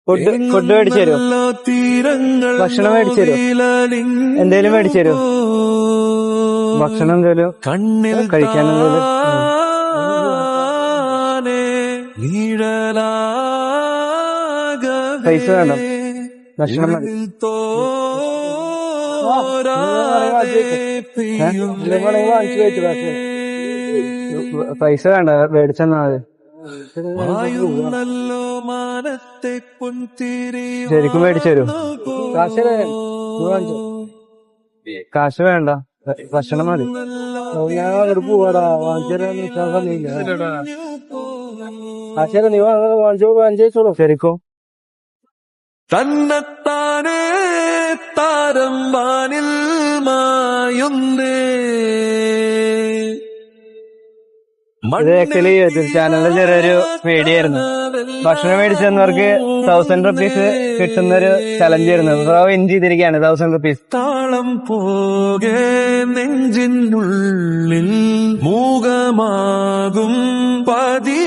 Food മേടിച്ചു തരുമോ? ഭക്ഷണം മേടിച്ചു തരുമോ? എന്തേലും മേടിച്ചു തരുമോ? ഭക്ഷണം എന്തേലും കഴിക്കാൻ എന്തേലും? പൈസ വേണം, ഭക്ഷണം മതി. പൈസ വേണ്ട, മേടിച്ചെന്നാ മതി. ശരിക്കും മേടിച്ചു തരൂ? കാശ് വേണ്ട, ഭക്ഷണം മതി. ഞാൻ അങ്ങോട്ട് പോവാടാ, വാങ്ങിച്ചോളൂ. ശരിക്കും തന്നെത്താനേ താരം വാനിൽ മായുന്നേ. ഇത് ആക്ച്വലി യൂട്യൂബ് ചാനലിൽ ചെറിയൊരു വീഡിയോ ആയിരുന്നു. ഭക്ഷണം മേടിച്ചവർക്ക് 1000 rupees കിട്ടുന്നൊരു ചലഞ്ച് ആയിരുന്നു. വിൻ ചെയ്തിരിക്കുകയാണ് 1000 rupees. താളം പോകെ നെഞ്ചിനുള്ളിൽ മൂകമാകും പതി